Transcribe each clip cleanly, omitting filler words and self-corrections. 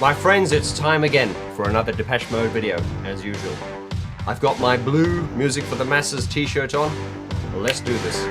My friends, it's time again for another Depeche Mode video, as usual. I've got my blue Music for the Masses t-shirt on. Let's do this.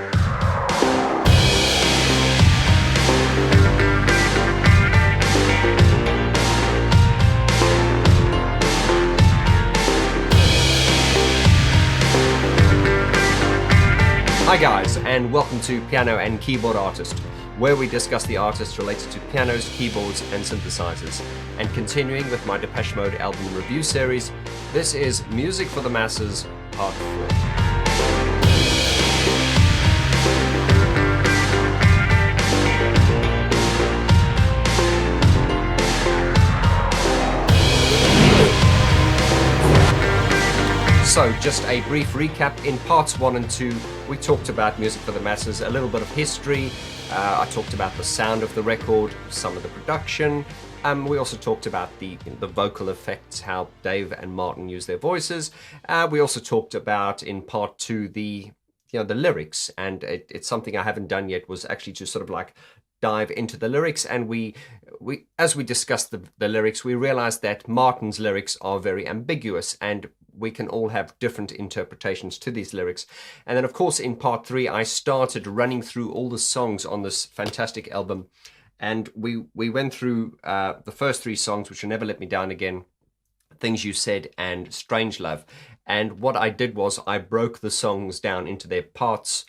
Hi guys, and welcome to Piano and Keyboard Artist, where we discuss the artists related to pianos, keyboards, and synthesizers. And continuing with my Depeche Mode album review series, this is Music for the Masses, Part 4. So, just a brief recap. In parts 1 and 2, we talked about Music for the Masses, a little bit of history. I talked about the sound of the record, some of the production. We also talked about the vocal effects, how Dave and Martin use their voices. We also talked about, in part 2, the lyrics, and it's something I haven't done yet, was actually to sort of like dive into the lyrics. And we as we discussed the lyrics, we realized that Martin's lyrics are very ambiguous, and we can all have different interpretations to these lyrics. And then, of course, in part 3, I started running through all the songs on this fantastic album. And we went through the first 3 songs, which are Never Let Me Down Again, Things You Said, and Strange Love. And what I did was I broke the songs down into their parts.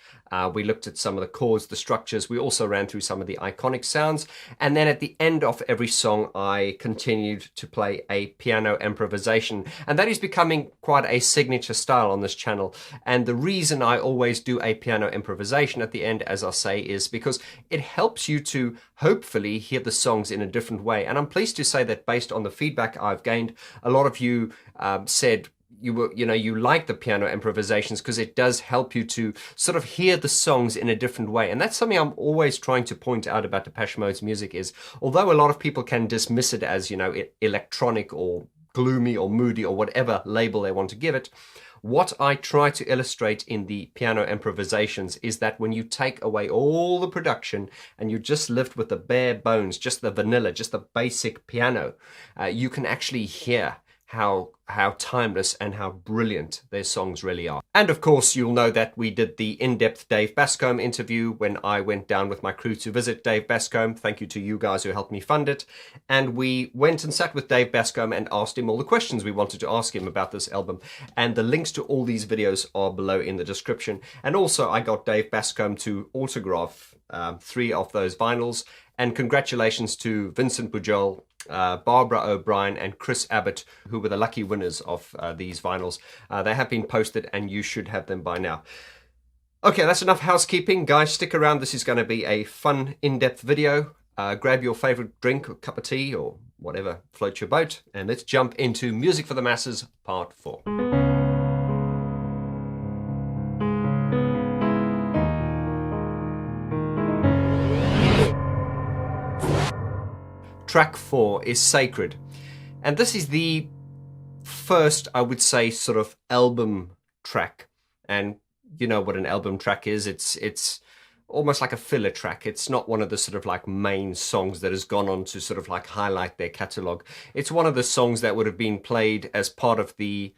We looked at some of the chords, the structures. We also ran through some of the iconic sounds. And then at the end of every song, I continued to play a piano improvisation. And that is becoming quite a signature style on this channel. And the reason I always do a piano improvisation at the end, as I say, is because it helps you to hopefully hear the songs in a different way. And I'm pleased to say that based on the feedback I've gained, a lot of you said, you like the piano improvisations because it does help you to sort of hear the songs in a different way. And that's something I'm always trying to point out about Depeche Mode's music is, although a lot of people can dismiss it as, electronic or gloomy or moody or whatever label they want to give it, what I try to illustrate in the piano improvisations is that when you take away all the production and you just live with the bare bones, just the vanilla, just the basic piano, you can actually hear how timeless and how brilliant their songs really are. And of course, you'll know that we did the in-depth Dave Bascomb interview when I went down with my crew to visit Dave Bascomb. Thank you to you guys who helped me fund it. And we went and sat with Dave Bascomb and asked him all the questions we wanted to ask him about this album. And the links to all these videos are below in the description. And also, I got Dave Bascomb to autograph 3 of those vinyls. And congratulations to Vincent Pujol, Barbara O'Brien, and Chris Abbott, who were the lucky winners of these vinyls. They have been posted and you should have them by now. Okay, that's enough housekeeping. Guys, stick around. This is going to be a fun, in-depth video. Grab your favorite drink or cup of tea or whatever floats your boat. And let's jump into Music for the Masses, Part 4. Track 4 is Sacred, and this is the first, I would say, sort of album track. And you know what an album track is. It's almost like a filler track. It's not one of the sort of like main songs that has gone on to sort of like highlight their catalogue. It's one of the songs that would have been played as part of the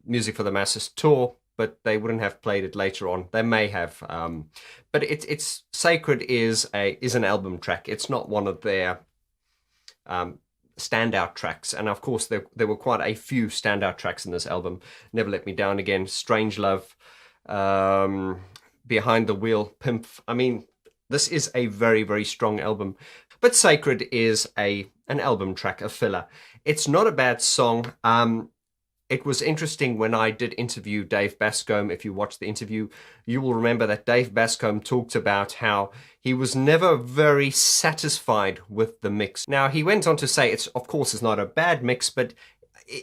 Music for the Masses tour, but they wouldn't have played it later on. They may have, but it's Sacred is an album track. It's not one of their standout tracks. And of course, there were quite a few standout tracks in this album. Never Let Me Down Again, Strange Love, Behind the Wheel, Pimp. I mean, this is a very, very strong album. But Sacred is an album track, a filler. It's not a bad song. It was interesting when I did interview Dave Bascomb. If you watched the interview, you will remember that Dave Bascomb talked about how he was never very satisfied with the mix. Now, he went on to say of course, it's not a bad mix, but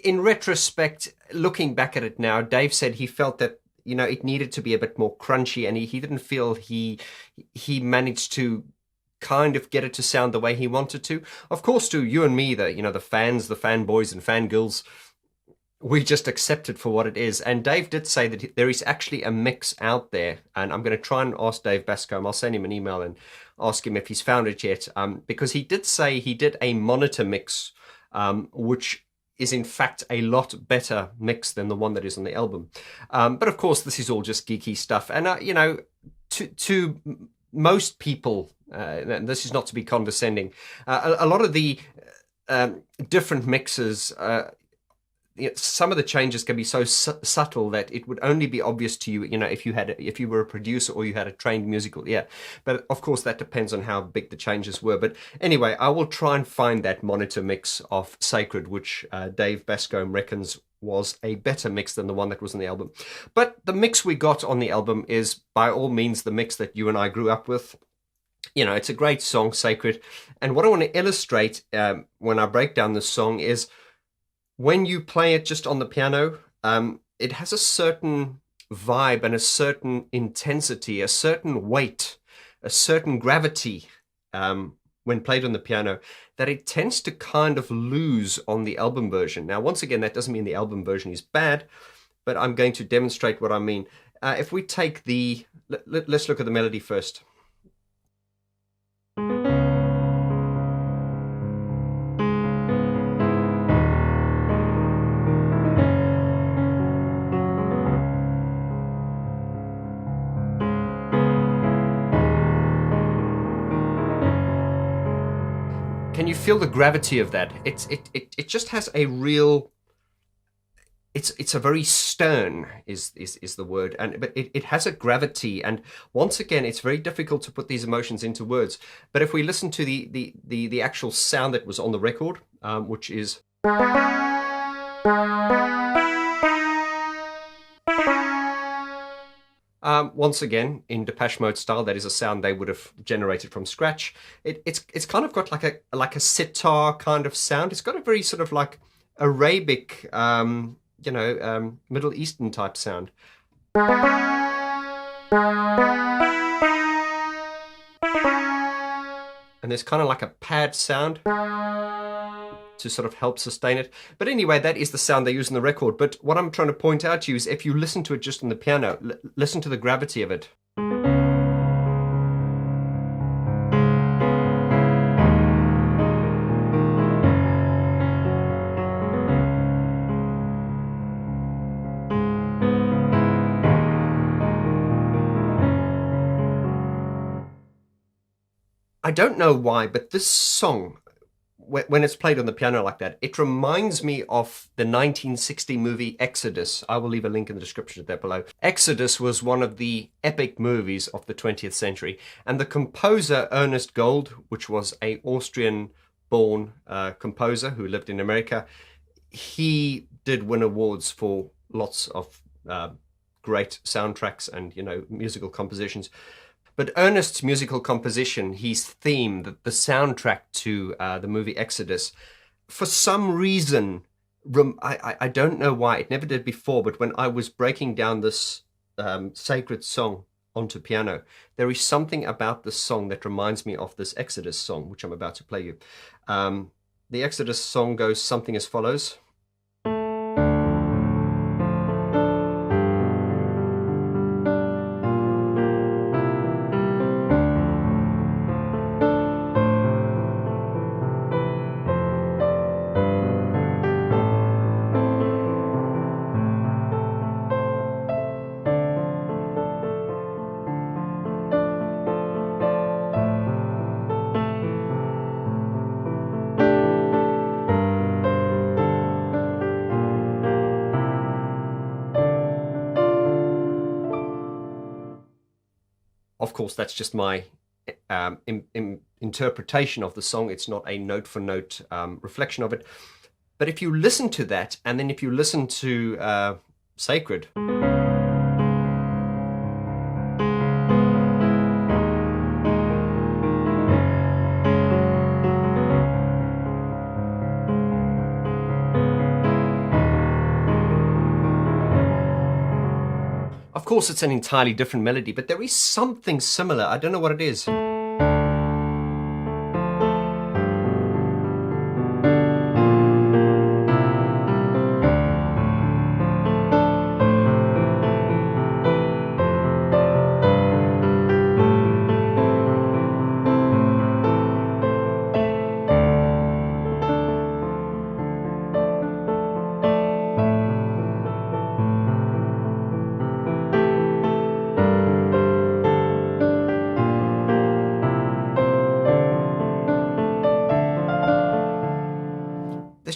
in retrospect, looking back at it now, Dave said he felt that, it needed to be a bit more crunchy, and he didn't feel he managed to kind of get it to sound the way he wanted to. Of course, to you and me, the fans, the fanboys and fangirls, we just accept it for what it is. And Dave did say that there is actually a mix out there, and I'm going to try and ask Dave Bascomb. I'll send him an email and ask him if he's found it yet, because he did say he did a monitor mix, which is in fact a lot better mix than the one that is on the album. But of course, this is all just geeky stuff. And, to most people, and this is not to be condescending, a lot of the different mixes, some of the changes can be so subtle that it would only be obvious to you, if you were a producer or you had a trained musical ear. But of course, that depends on how big the changes were. But anyway, I will try and find that monitor mix of Sacred, which Dave Bascombe reckons was a better mix than the one that was on the album. But the mix we got on the album is by all means the mix that you and I grew up with. It's a great song, Sacred. And what I want to illustrate when I break down this song is when you play it just on the piano, it has a certain vibe and a certain intensity, a certain weight, a certain gravity when played on the piano that it tends to kind of lose on the album version. Now, once again, that doesn't mean the album version is bad, but I'm going to demonstrate what I mean. If we take let's look at the melody first. Can you feel the gravity of that? It just has a real. It's a very stern is the word, but it has a gravity, and once again, it's very difficult to put these emotions into words. But if we listen to the actual sound that was on the record, which is. Once again, in Depeche Mode style, that is a sound they would have generated from scratch. It's kind of got like a sitar kind of sound. It's got a very sort of like Arabic, Middle Eastern type sound. And there's kind of like a pad sound to sort of help sustain it. But anyway, that is the sound they use in the record. But what I'm trying to point out to you is if you listen to it just on the piano, listen to the gravity of it. I don't know why, but this song, when it's played on the piano like that, it reminds me of the 1960 movie Exodus. I will leave a link in the description there below. Exodus was one of the epic movies of the 20th century. And the composer Ernest Gold, which was an Austrian-born composer who lived in America, he did win awards for lots of great soundtracks and, musical compositions. But Ernest's musical composition, his theme, the soundtrack to the movie Exodus, for some reason, I don't know why, it never did before, but when I was breaking down this Sacred song onto piano, there is something about this song that reminds me of this Exodus song, which I'm about to play you. The Exodus song goes something as follows. Of course, that's just my interpretation of the song. It's not a note-for-note reflection of it. But if you listen to that, and then if you listen to Sacred... Of course, it's an entirely different melody, but there is something similar. I don't know what it is.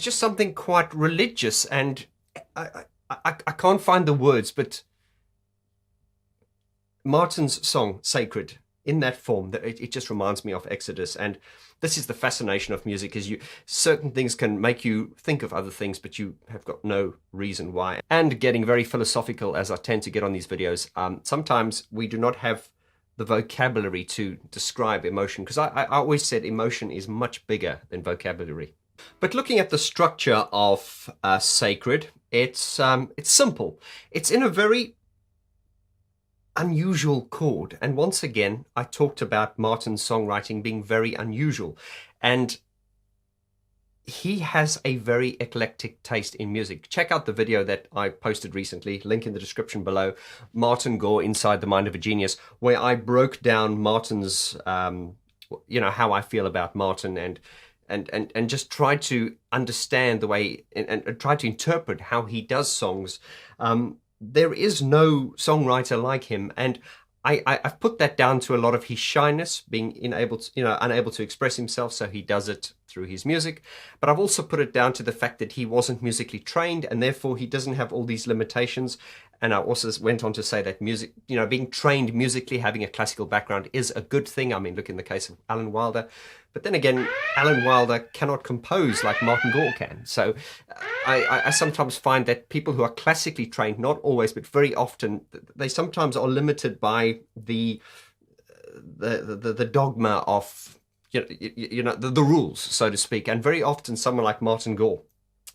just something quite religious, and I can't find the words, but Martin's song, Sacred, in that form, that it just reminds me of Exodus. And this is the fascination of music, is certain things can make you think of other things, but you have got no reason why. And getting very philosophical, as I tend to get on these videos, sometimes we do not have the vocabulary to describe emotion, because I always said emotion is much bigger than vocabulary. But looking at the structure of Sacred, it's simple. It's in a very unusual chord, and once again I talked about Martin's songwriting being very unusual, and he has a very eclectic taste in music. Check out the video that I posted recently, link in the description below, Martin Gore, Inside the Mind of a Genius, where I broke down Martin's how I feel about Martin, and just try to understand the way and try to interpret how he does songs. There is no songwriter like him, and I've put that down to a lot of his shyness, being unable to express himself, so he does it through his music. But I've also put it down to the fact that he wasn't musically trained, and therefore he doesn't have all these limitations. And I also went on to say that music, being trained musically, having a classical background is a good thing. I mean, look in the case of Alan Wilder. But then again, Alan Wilder cannot compose like Martin Gore can. So I sometimes find that people who are classically trained, not always, but very often, they sometimes are limited by the dogma of, the rules, so to speak. And very often someone like Martin Gore,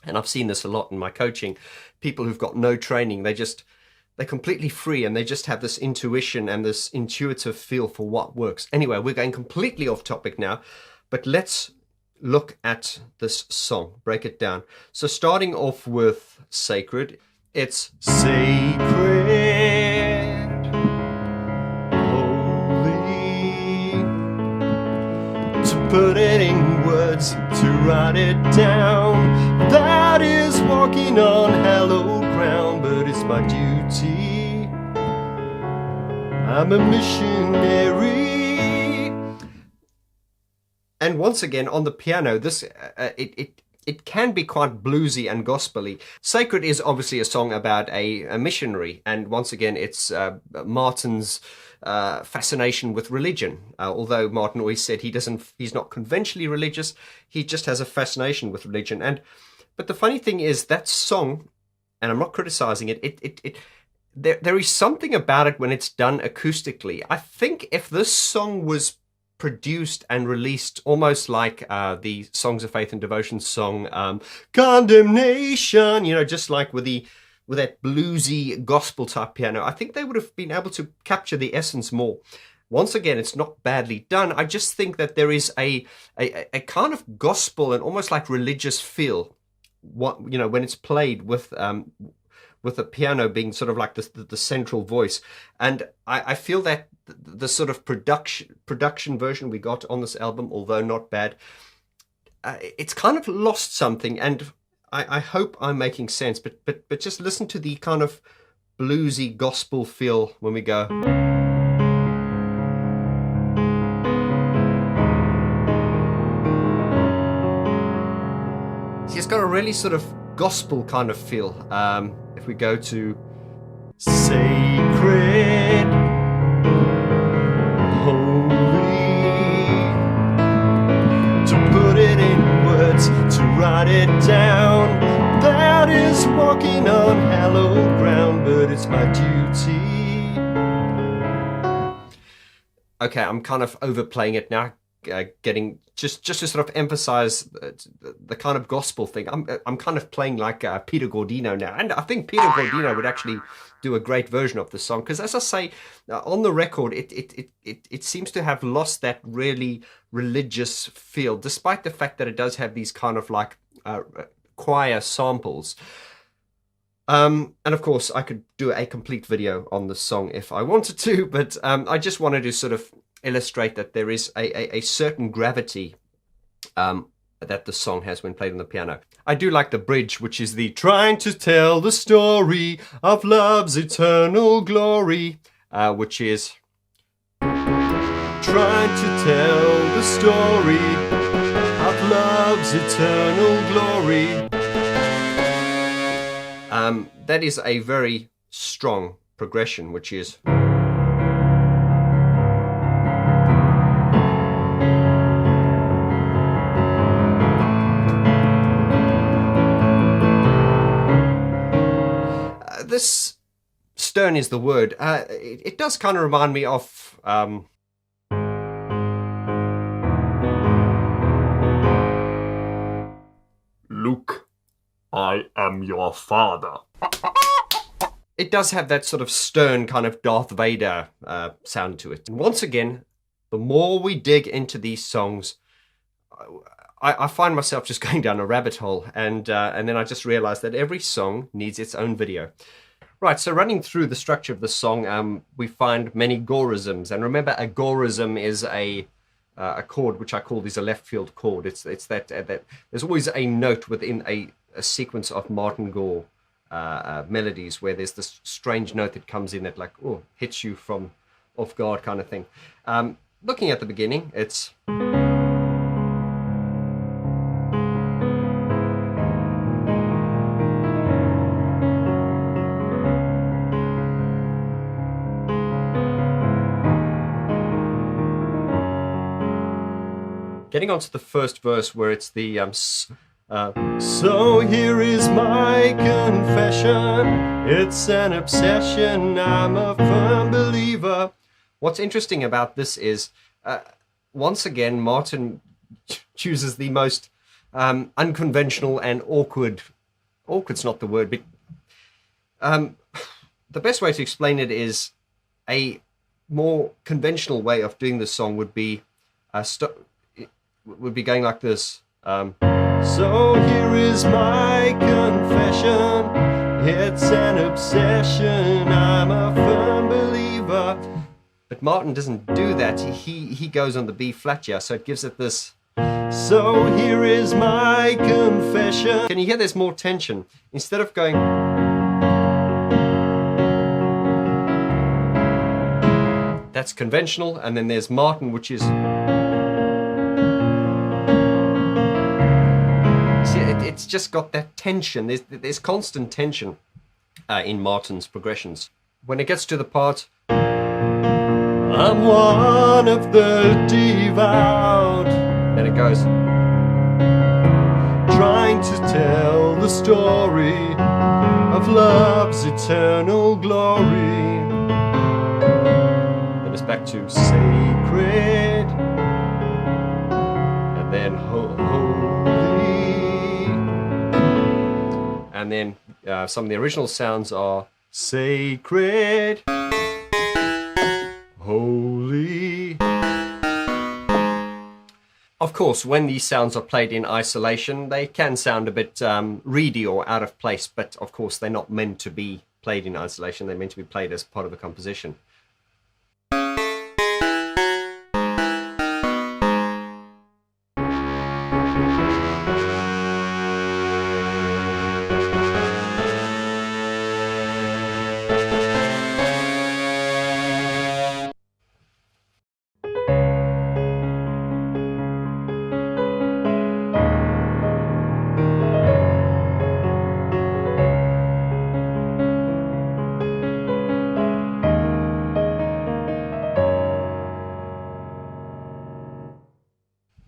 and I've seen this a lot in my coaching, people who've got no training, they're completely free, and they just have this intuition and this intuitive feel for what works. Anyway, we're going completely off topic now, but let's look at this song, break it down. So starting off with Sacred, it's sacred, holy, to put it in words, to write it down, that is walking on hallowed ground, but it's my duty, I'm a missionary. And once again, on the piano, this it can be quite bluesy and gospely. Sacred is obviously a song about a missionary, and once again, it's Martin's fascination with religion. Although Martin always said he's not conventionally religious, he just has a fascination with religion. But the funny thing is that song, and I'm not criticizing it, there is something about it when it's done acoustically. I think if this song was produced and released almost like the Songs of Faith and Devotion song Condemnation, just like with that bluesy gospel type piano, I think they would have been able to capture the essence more. Once again, it's not badly done. I just think that there is a kind of gospel and almost like religious feel, when it's played with the piano being sort of like the central voice. And I feel that the sort of production version we got on this album, although not bad, it's kind of lost something, and I hope I'm making sense, but just listen to the kind of bluesy gospel feel when we go. It's got a really sort of gospel kind of feel. If we go to sacred, holy, to put it in words, to write it down, that is walking on hallowed ground, but it's my duty. Okay, I'm kind of overplaying it now, getting just to sort of emphasize the kind of gospel thing. I'm kind of playing like Peter Gaudino now, and I think Peter Gaudino would actually do a great version of the song, because as I say, on the record it seems to have lost that really religious feel, despite the fact that it does have these kind of like choir samples. And of course I could do a complete video on the song if I wanted to, but I just wanted to sort of illustrate that there is a certain gravity that the song has when played on the piano. I do like the bridge, which is the trying to tell the story of love's eternal glory, which is trying to tell the story of love love's eternal glory. That is a very strong progression, which is this stern is the word. It does kind of remind me of Luke, I am your father. It does have that sort of stern kind of Darth Vader sound to it. And once again, the more we dig into these songs, I find myself just going down a rabbit hole, and then I just realized that every song needs its own video. Right, so running through the structure of the song, we find many Gore Isms, and remember, a Gore Ism is a chord which I call is a left field chord. It's that there's always a note within a sequence of Martin Gore melodies where there's this strange note that comes in that like hits you from off guard kind of thing. Looking at the beginning, it's getting onto the first verse where it's the so here is my confession, it's an obsession, I'm a firm believer. What's interesting about this is once again Martin chooses the most unconventional and awkward's not the word, but the best way to explain it is a more conventional way of doing the song would be going like this. So here is my confession, it's an obsession, I'm a firm believer. But Martin doesn't do that. He goes on the B flat here, so it gives it this. So here is my confession. Can you hear there's more tension? Instead of going that's conventional, and then there's Martin, which is it's just got that tension. There's constant tension in Martin's progressions. When it gets to the part, I'm one of the devout, then it goes, trying to tell the story of love's eternal glory. Then it's back to sacred, and then holy. And then some of the original sounds are sacred, holy. Of course, when these sounds are played in isolation, they can sound a bit reedy or out of place, but of course they're not meant to be played in isolation, they're meant to be played as part of a composition.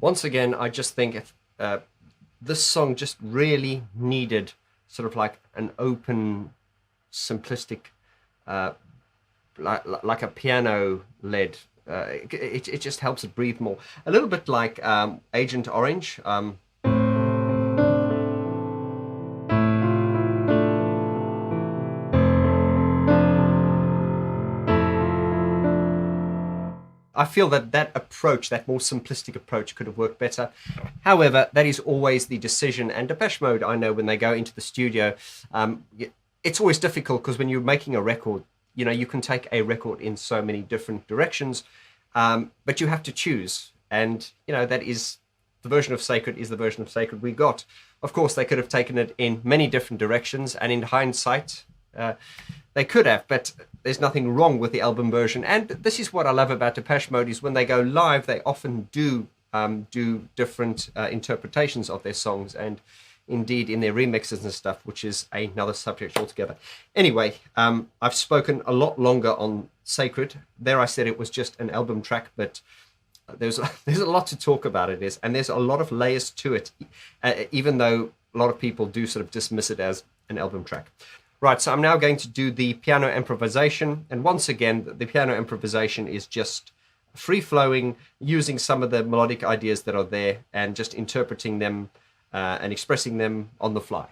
Once again, I just think this song just really needed sort of like an open, simplistic, like a piano-led. It just helps it breathe more. A little bit like Agent Orange. I feel that approach, that more simplistic approach, could have worked better. However, that is always the decision. And Depeche Mode, I know when they go into the studio, it's always difficult because when you're making a record, you can take a record in so many different directions, but you have to choose. And, that is the version of Sacred is the version of Sacred we got. Of course, they could have taken it in many different directions. And in hindsight, they could have, but there's nothing wrong with the album version. And this is what I love about Depeche Mode, is when they go live, they often do do different interpretations of their songs, and indeed in their remixes and stuff, which is another subject altogether. Anyway, I've spoken a lot longer on Sacred. There I said it was just an album track, but there's a lot to talk about it is, and there's a lot of layers to it, even though a lot of people do sort of dismiss it as an album track. Right, so I'm now going to do the piano improvisation, and once again, the piano improvisation is just free-flowing, using some of the melodic ideas that are there and just interpreting them and expressing them on the fly.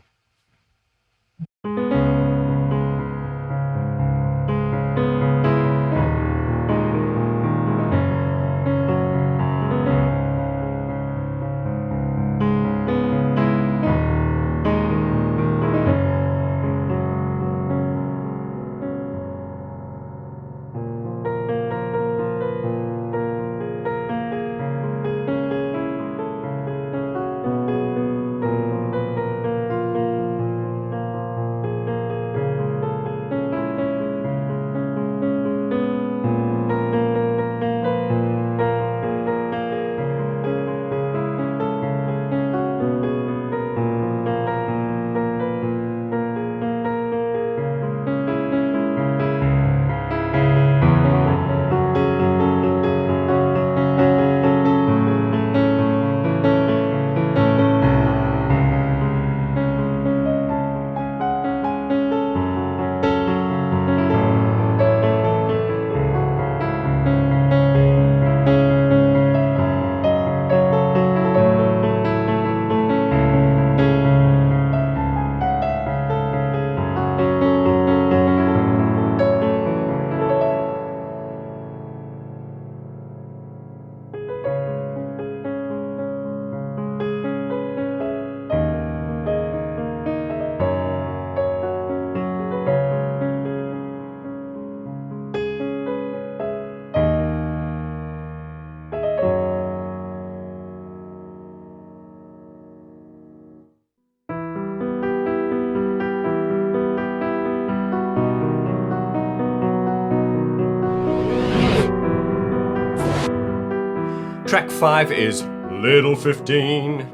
Track 5 is Little 15,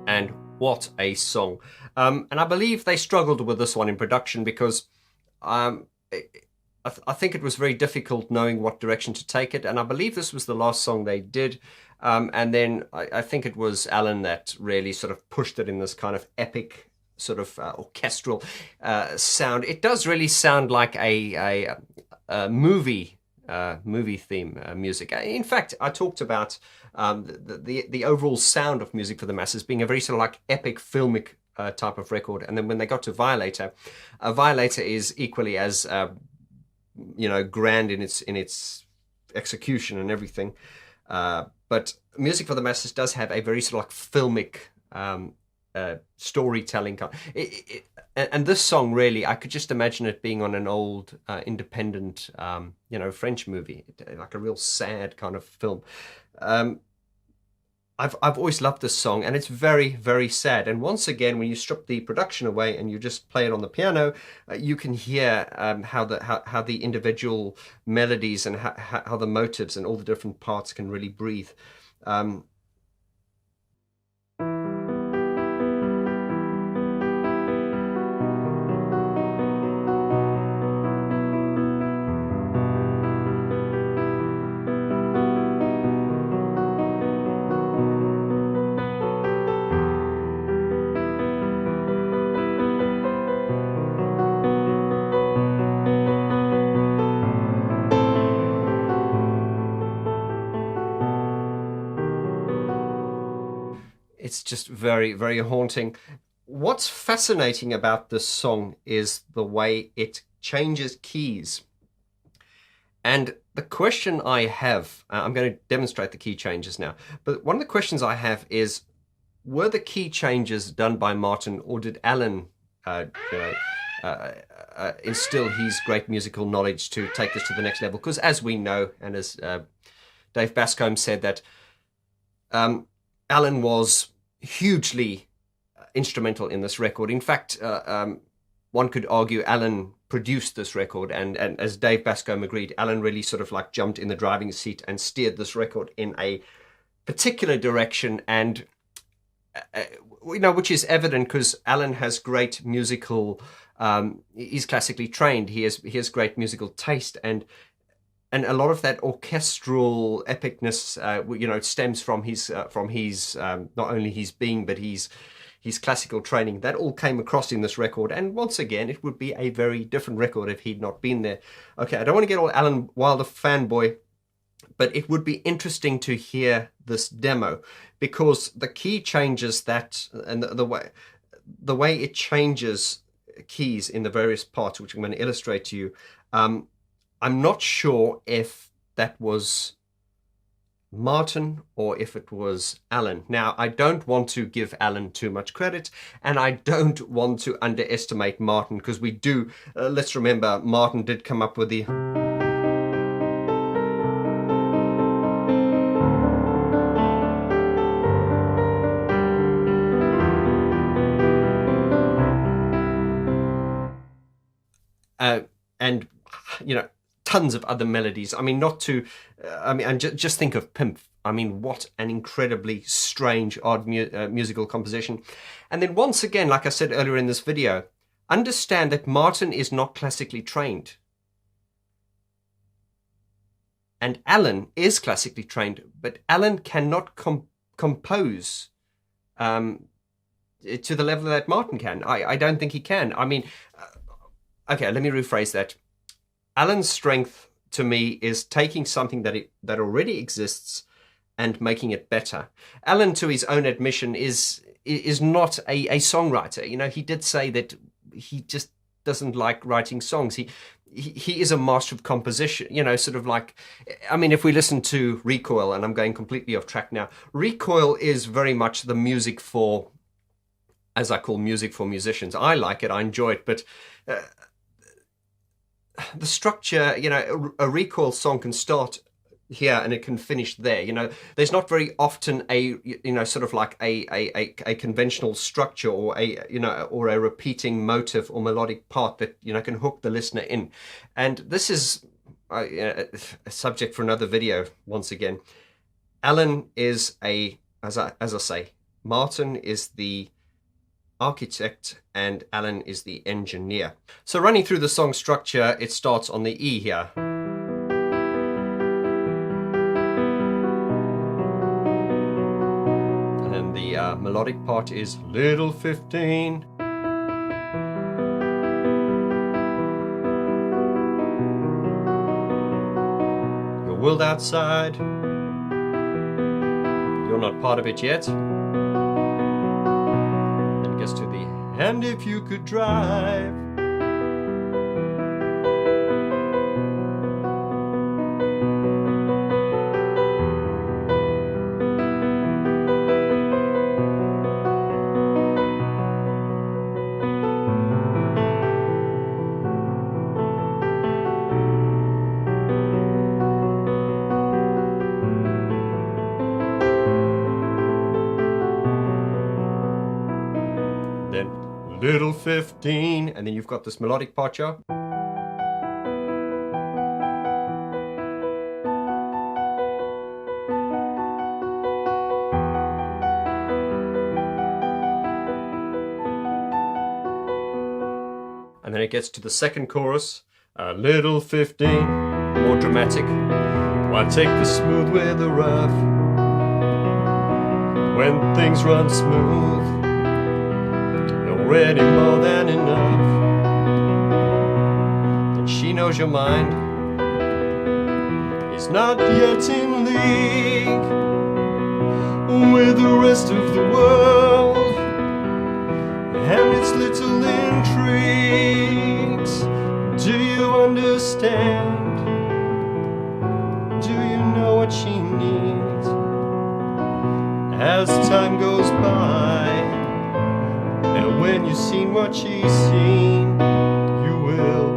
and what a song. And I believe they struggled with this one in production because I think it was very difficult knowing what direction to take it, and I believe this was the last song they did. And then I think it was Alan that really sort of pushed it in this kind of epic sort of orchestral sound. It does really sound like a movie theme music. In fact, I talked about the overall sound of Music for the Masses being a very sort of like epic filmic type of record. And then when they got to Violator, Violator is equally as grand in its execution and everything. But Music for the Masses does have a very sort of like filmic storytelling and this song really, I could just imagine it being on an old independent French movie, like a real sad kind of film. I've always loved this song, and it's very, very sad. And once again, when you strip the production away and you just play it on the piano, you can hear how the individual melodies and how the motives and all the different parts can really breathe. It's just very, very haunting. What's fascinating about this song is the way it changes keys. And the question I have, I'm going to demonstrate the key changes now, but one of the questions I have is, were the key changes done by Martin, or did Alan instill his great musical knowledge to take this to the next level? Because as we know, and as Dave Bascomb said, that Alan was hugely instrumental in this record. In fact, one could argue Alan produced this record, and as Dave Bascomb agreed, Alan really sort of like jumped in the driving seat and steered this record in a particular direction, and which is evident because Alan has great musical. He's classically trained. He has great musical taste, and a lot of that orchestral epicness, stems from his not only his being, but his classical training. That all came across in this record, and once again, it would be a very different record if he'd not been there. Okay, I don't want to get all Alan Wilder fanboy, but it would be interesting to hear this demo, because the key changes and the way it changes keys in the various parts, which I'm going to illustrate to you. I'm not sure if that was Martin or if it was Alan. Now, I don't want to give Alan too much credit, and I don't want to underestimate Martin, because we do, let's remember, Martin did come up with the... and, tons of other melodies. I mean, and just think of Pimp. I mean, what an incredibly strange, odd musical composition. And then once again, like I said earlier in this video, understand that Martin is not classically trained. And Alan is classically trained, but Alan cannot compose to the level that Martin can. I don't think he can. I mean, okay, let me rephrase that. Alan's strength, to me, is taking something that already exists and making it better. Alan, to his own admission, is not a songwriter. He did say that he just doesn't like writing songs. He is a master of composition, sort of like, I mean, if we listen to Recoil, and I'm going completely off track now, Recoil is very much the music for, as I call music for musicians. I like it, I enjoy it, but the structure, a Recoil song can start here and it can finish there. There's not very often a sort of like a conventional structure or a repeating motive or melodic part that can hook the listener in. And this is a subject for another video. Once again, Alan is as I say, Martin is the architect and Alan is the engineer. So running through the song structure, it starts on the E here. And then the melodic part is Little 15. Your world outside, you're not part of it yet. Gets to the and if you could drive. Little 15, and then you've got this melodic part here. And then it gets to the second chorus, Little 15, more dramatic. Why take the smooth with the rough when things run smooth? Already more than enough. And she knows your mind is not yet in league with the rest of the world and its little intrigues. Do you understand? Do you know what she needs? As time goes by, and when you've seen what she's seen, you will.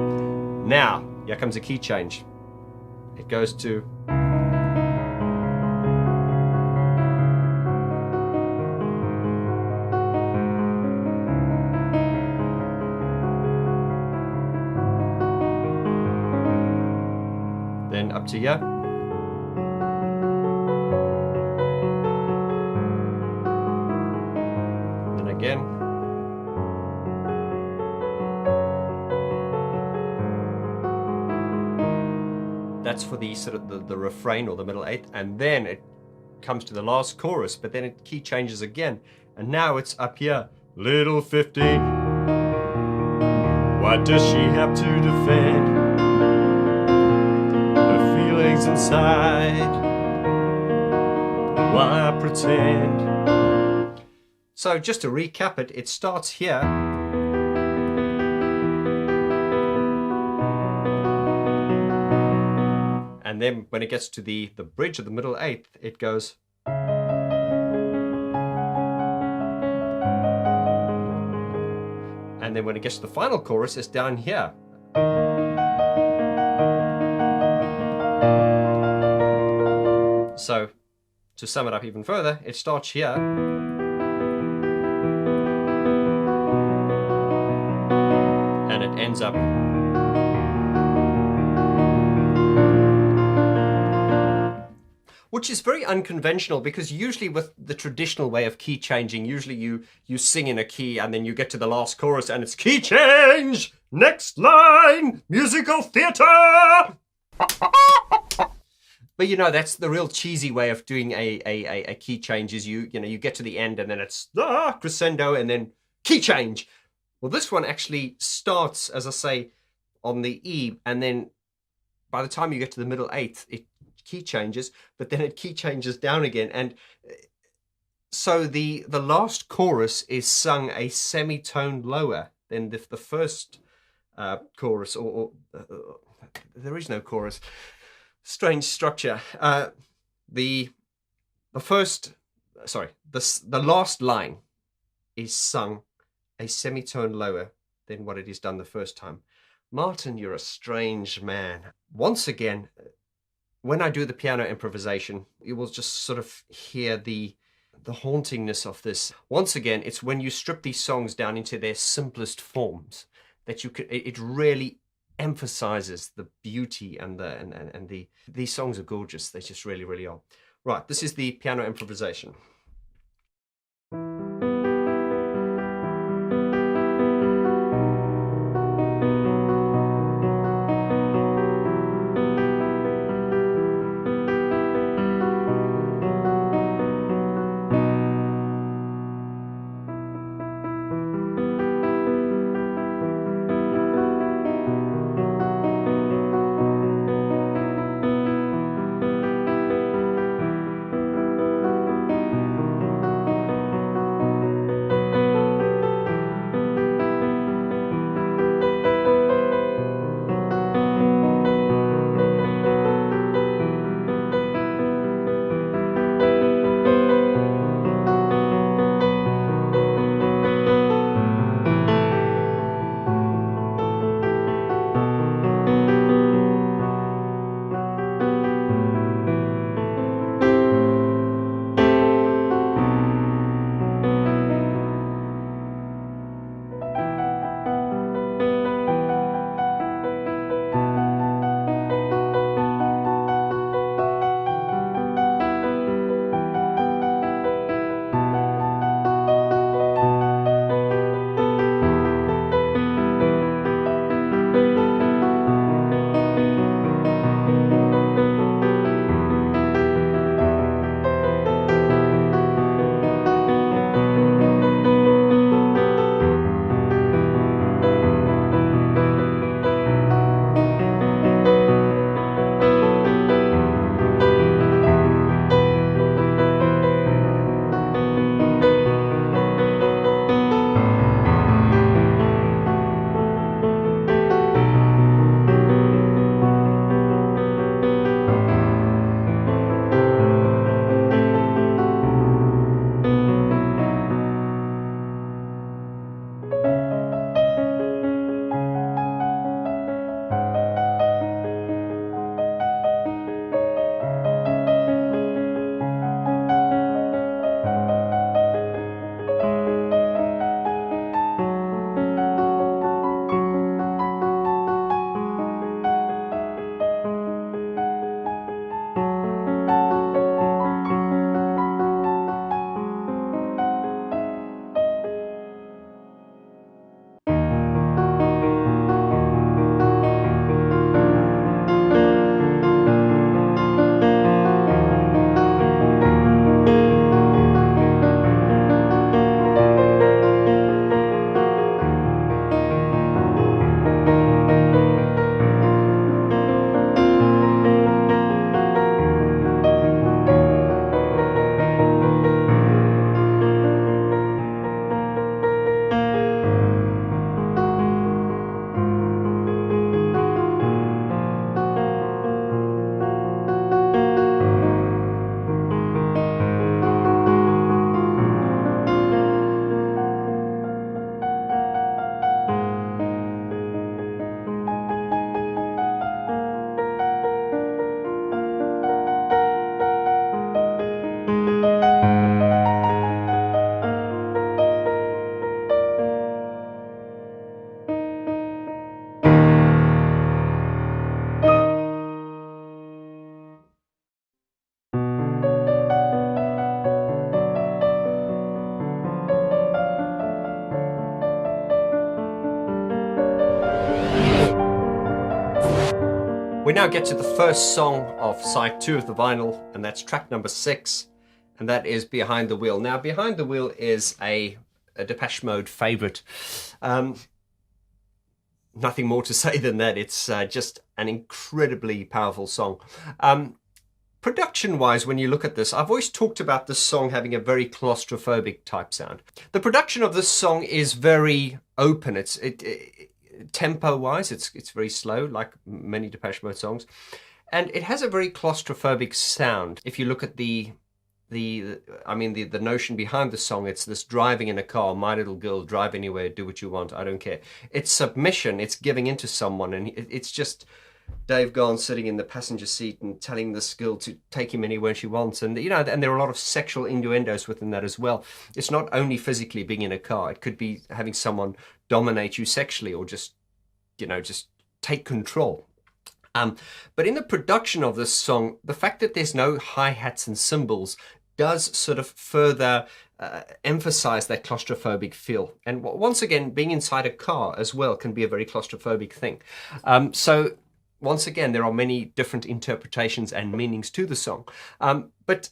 Now, here comes a key change. It goes to. Then up to here. again. That's for the sort of the refrain or the middle eighth, and then it comes to the last chorus, but then it key changes again, and now it's up here. Little 50, why does she have to defend her feelings inside? Why pretend? So just to recap it, it starts here. And then when it gets to the bridge of the middle eighth, it goes. And then when it gets to the final chorus, it's down here. So to sum it up even further, it starts here. And it ends up which is very unconventional, because usually with the traditional way of key changing, usually you sing in a key and then you get to the last chorus and it's key change, next line, musical theatre. But you know, that's the real cheesy way of doing a key change, is you get to the end and then it's crescendo and then key change. Well, this one actually starts, as I say, on the E, and then by the time you get to the middle eighth, it key changes, but then it key changes down again. And so the last chorus is sung a semitone lower than the first chorus, or there is no chorus. Strange structure. The last line is sung a semitone lower than what it is done the first time. Martin, you're a strange man. Once again, when I do the piano improvisation, you will just sort of hear the hauntingness of this. Once again, it's when you strip these songs down into their simplest forms that it really emphasizes the beauty and these songs are gorgeous. They just really, really are. Right, this is the piano improvisation. We now get to the first song of side 2 of the vinyl, and that's track number 6, and that is Behind the Wheel. Now, Behind the Wheel is a Depeche Mode favorite. Nothing more to say than that. It's just an incredibly powerful song. Production-wise, when you look at this, I've always talked about this song having a very claustrophobic type sound. The production of this song is very open. Tempo-wise, it's very slow, like many Depeche Mode songs, and it has a very claustrophobic sound. If you look at the notion behind the song, it's this driving in a car, my little girl, drive anywhere, do what you want, I don't care. It's submission, it's giving into someone, and it's just Dave Vaughn sitting in the passenger seat and telling this girl to take him anywhere she wants. And, and there are a lot of sexual innuendos within that as well. It's not only physically being in a car. It could be having someone dominate you sexually or just take control. But in the production of this song, the fact that there's no hi-hats and cymbals does sort of further emphasize that claustrophobic feel. And once again, being inside a car as well can be a very claustrophobic thing. So once again, there are many different interpretations and meanings to the song. But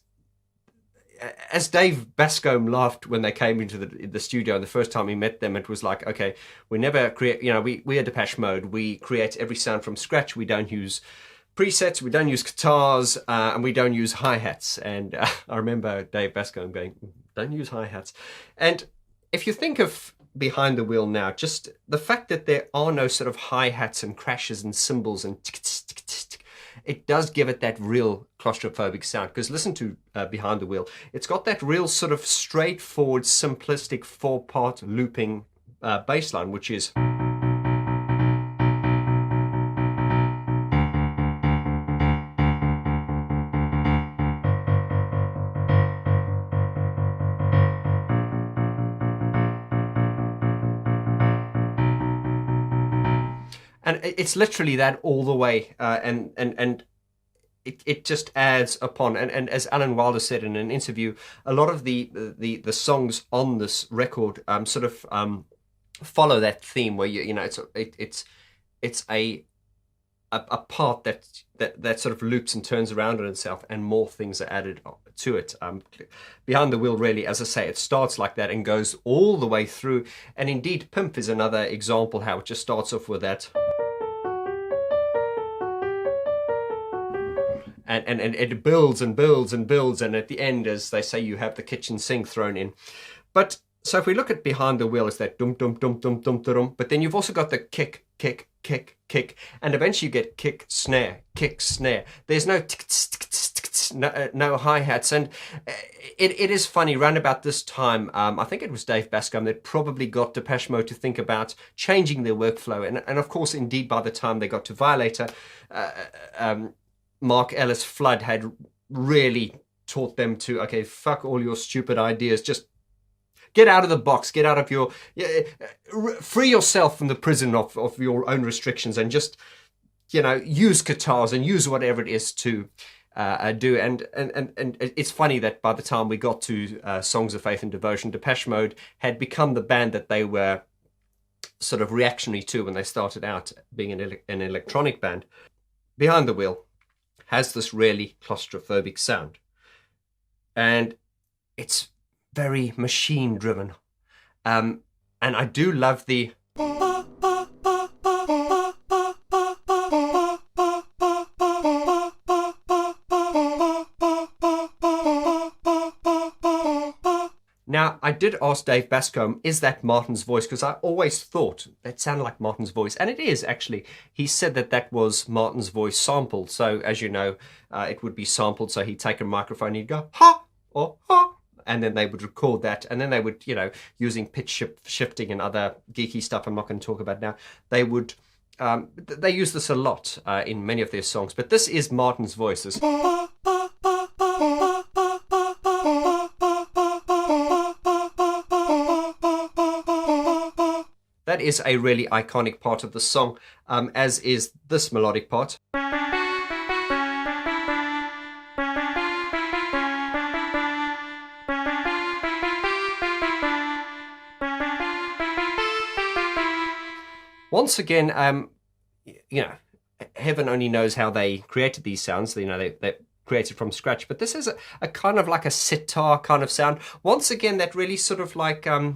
as Dave Bascomb laughed when they came into the studio, and the first time he met them, it was like, okay, we never create, we are Depeche Mode. We create every sound from scratch. We don't use presets, we don't use guitars, and we don't use hi-hats. And I remember Dave Bascomb going, don't use hi-hats. And if you think of Behind the Wheel now, just the fact that there are no sort of hi-hats and crashes and cymbals and it does give it that real claustrophobic sound. Because listen to Behind the Wheel. It's got that real sort of straightforward, simplistic 4-part looping bass line, which is... And it's literally that all the way, and it just adds upon. And as Alan Wilder said in an interview, a lot of the songs on this record sort of follow that theme where it's a part that sort of loops and turns around on itself, and more things are added to it. Behind the Wheel, really, as I say, it starts like that and goes all the way through. And indeed, Pimp is another example how it just starts off with that. And it builds and builds and builds, and at the end, as they say, you have the kitchen sink thrown in. But so if we look at Behind the Wheel, it's that dum dum dum dum dum dum. But then you've also got the kick, kick, kick, kick, and eventually you get kick, snare, kick, snare. There's no no hi-hats, and it is funny. Round about this time, I think it was Dave Bascomb that probably got Depeche Mode to think about changing their workflow, and of course, indeed, by the time they got to Violator, Mark Ellis Flood had really taught them to, okay, fuck all your stupid ideas, just get out of the box, get out of your, free yourself from the prison of your own restrictions, and just, use guitars and use whatever it is to do. And it's funny that by the time we got to Songs of Faith and Devotion, Depeche Mode had become the band that they were sort of reactionary to when they started out being an electronic band. Behind the Wheel has this really claustrophobic sound, and it's very machine driven, and I do love the Now, I did ask Dave Bascomb, is that Martin's voice? Because I always thought that sounded like Martin's voice. And it is, actually. He said that was Martin's voice sampled. So, as you know, it would be sampled. So he'd take a microphone and he'd go, ha, or ha. And then they would record that. And then they would, using pitch shifting and other geeky stuff I'm not going to talk about now, they would, they use this a lot in many of their songs. But this is Martin's voice. This, that is a really iconic part of the song, as is this melodic part. Once again, heaven only knows how they created these sounds. You know, they created from scratch. But this is a kind of like a sitar kind of sound. Once again, that really sort of like, I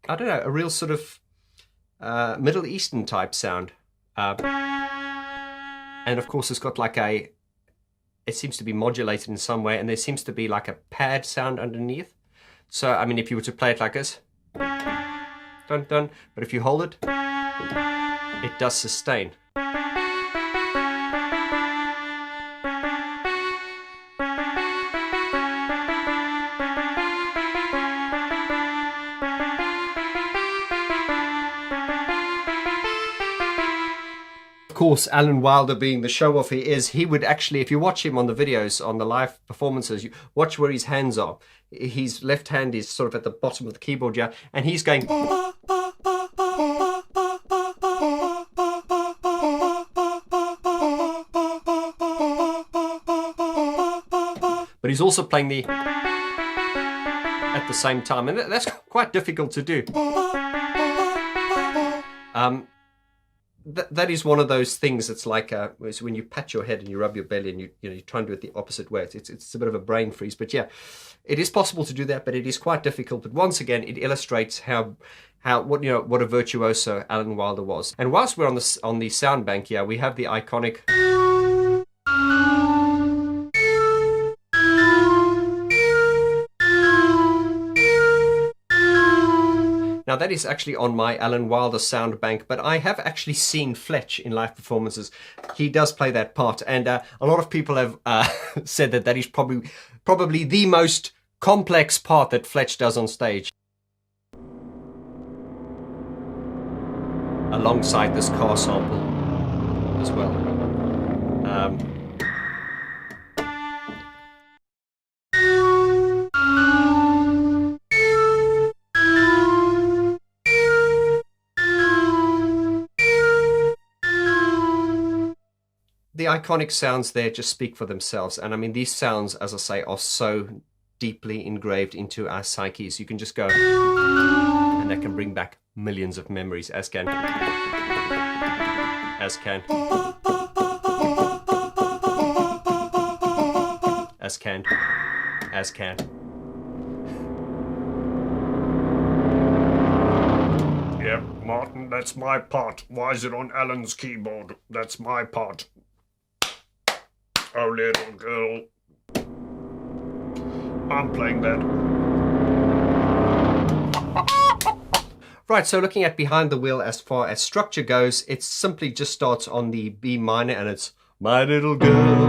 don't know, a real sort of Middle Eastern type sound. And of course, it's got like it seems to be modulated in some way, and there seems to be like a pad sound underneath. So, I mean, if you were to play it like this, dun dun, but if you hold it, it does sustain. Of course, Alan Wilder, being the show-off he is, he would actually, if you watch him on the videos, on the live performances, you watch where his hands are. His left hand is sort of at the bottom of the keyboard, yeah, and he's going... But he's also playing the... at the same time, and that's quite difficult to do. That is one of those things that's like when you pat your head and you rub your belly and you try and do it the opposite way. It's a bit of a brain freeze, but yeah, it is possible to do that, but it is quite difficult. But once again, it illustrates what a virtuoso Alan Wilder was. And whilst we're on the sound bank here, we have the iconic. Now that is actually on my Alan Wilder sound bank, but I have actually seen Fletch in live performances. He does play that part, and a lot of people have said that is probably the most complex part that Fletch does on stage. Alongside this car sample as well. The iconic sounds there just speak for themselves. And I mean, these sounds, as I say, are so deeply engraved into our psyches. You can just go, and that can bring back millions of memories, as can. Yep, Martin, that's my part. Why is it on Alan's keyboard? That's my part. Oh, little girl. I'm playing that. Right, so looking at Behind the Wheel as far as structure goes, it simply just starts on the B minor and it's my little girl.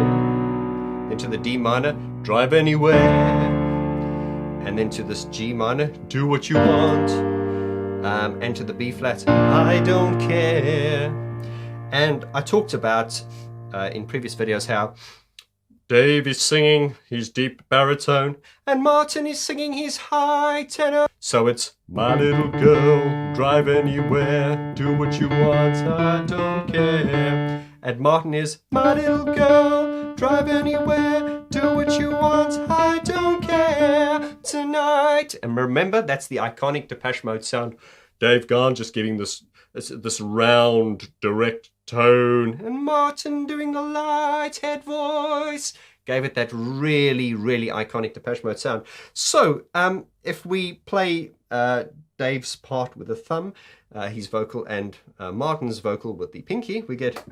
Then to the D minor, drive anywhere. And then to this G minor, do what you want. And to the B flat, I don't care. And I talked about in previous videos how Dave is singing his deep baritone and Martin is singing his high tenor. So it's my little girl, drive anywhere, do what you want, I don't care. And Martin is my little girl, drive anywhere, do what you want, I don't care tonight. And remember, that's the iconic Depeche Mode sound. Dave Vaughn just giving this round, direct tone, and Martin doing the light head voice. Gave it that really, really iconic Depeche Mode sound. So, if we play Dave's part with the thumb, his vocal, and Martin's vocal with the pinky, we get...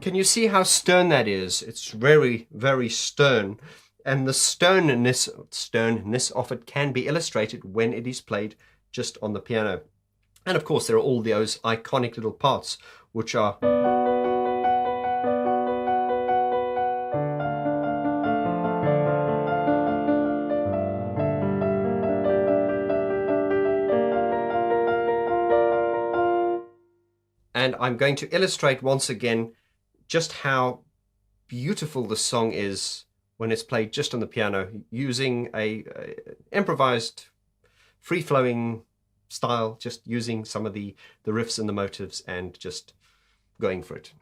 Can you see how stern that is? It's very, very stern. And the sternness of it can be illustrated when it is played just on the piano. And of course, there are all those iconic little parts, which are... And I'm going to illustrate once again just how beautiful the song is when it's played just on the piano, using a improvised, free-flowing style, just using some of the riffs and the motives and just going for it.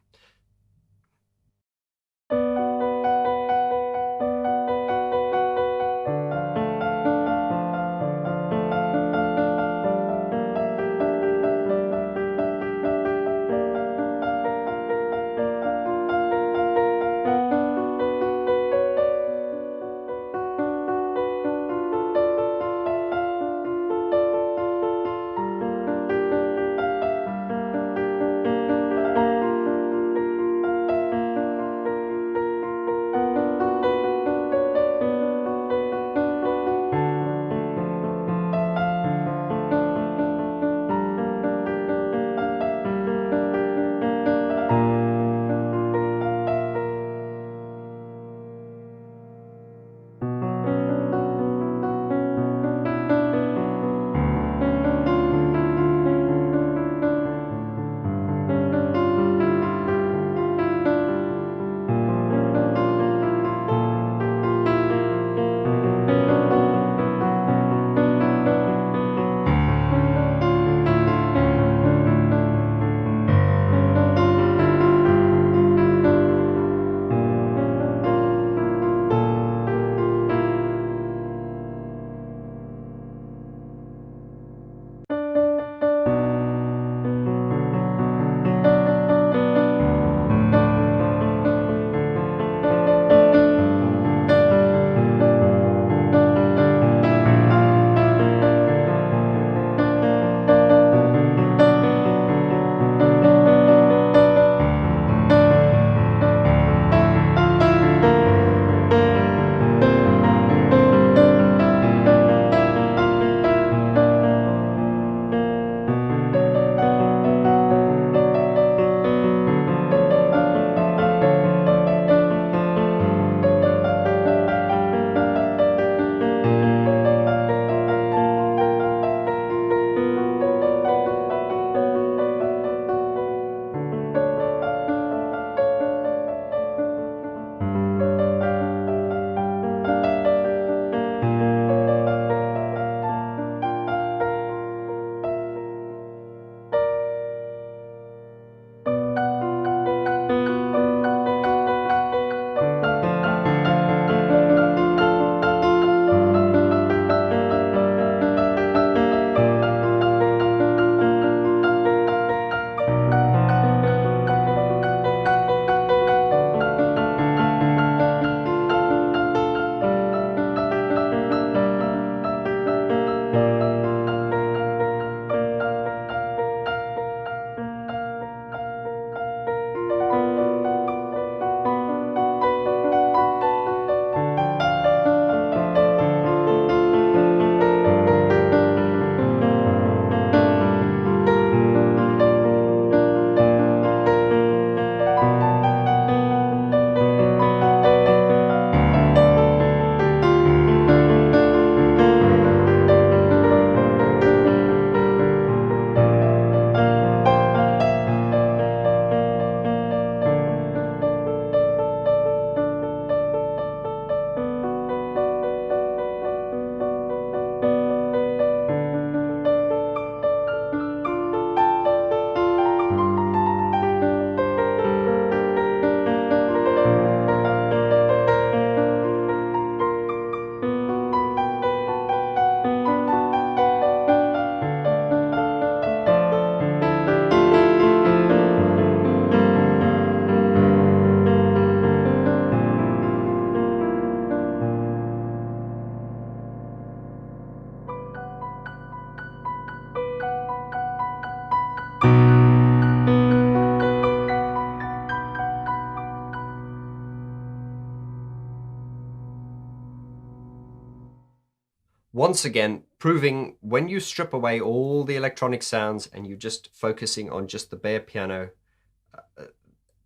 Once again, proving when you strip away all the electronic sounds and you're just focusing on just the bare piano,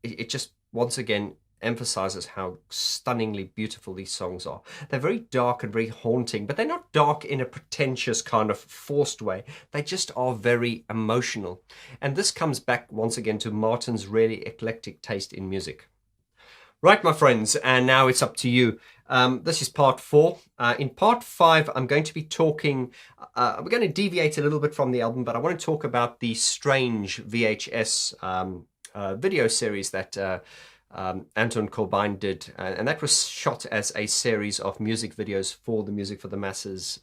it just, once again, emphasizes how stunningly beautiful these songs are. They're very dark and very haunting, but they're not dark in a pretentious kind of forced way. They just are very emotional. And this comes back once again to Martin's really eclectic taste in music. Right, my friends, and now it's up to you. This is part 4. In part 5, I'm going to be talking, we're going to deviate a little bit from the album, but I want to talk about the Strange VHS video series that Anton Corbijn did. And that was shot as a series of music videos for the Music for the Masses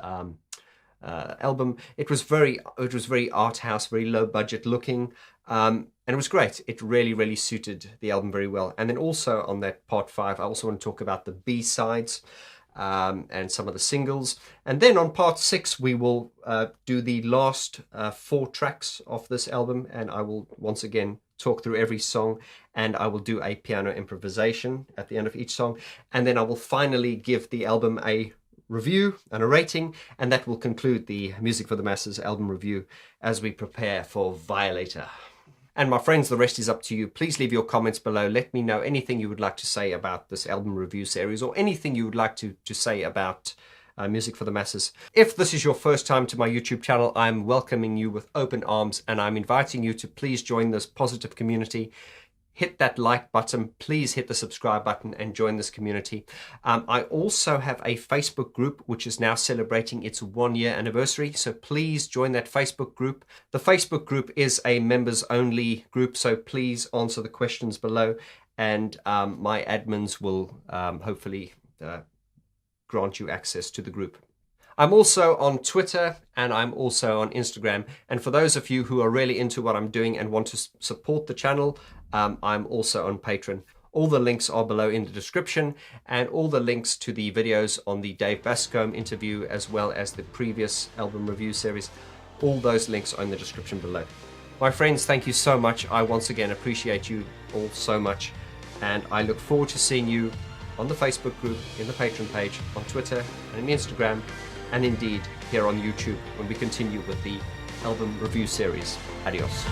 album. It was very art house, very low budget looking, and it was great. It really suited the album very well. And then also on that part 5, I also want to talk about the B-sides and some of the singles. And then on part 6, we will do the last 4 tracks of this album, and I will once again talk through every song, and I will do a piano improvisation at the end of each song, and then I will finally give the album a review and a rating, and that will conclude the Music for the Masses album review as we prepare for Violator. And my friends, the rest is up to you. Please leave your comments below. Let me know anything you would like to say about this album review series, or anything you would like to say about Music for the Masses. If this is your first time to my YouTube channel, I'm welcoming you with open arms, and I'm inviting you to please join this positive community. Hit that like button, please hit the subscribe button and join this community. I also have a Facebook group which is now celebrating its 1-year anniversary, so please join that Facebook group. The Facebook group is a members only group, so please answer the questions below, and my admins will hopefully grant you access to the group. I'm also on Twitter and I'm also on Instagram. And for those of you who are really into what I'm doing and want to support the channel, I'm also on Patreon. All the links are below in the description, and all the links to the videos on the Dave Bascomb interview as well as the previous album review series, all those links are in the description below. My friends, thank you so much. I once again appreciate you all so much, and I look forward to seeing you on the Facebook group, in the Patreon page, on Twitter and Instagram, and indeed here on YouTube when we continue with the album review series. Adios.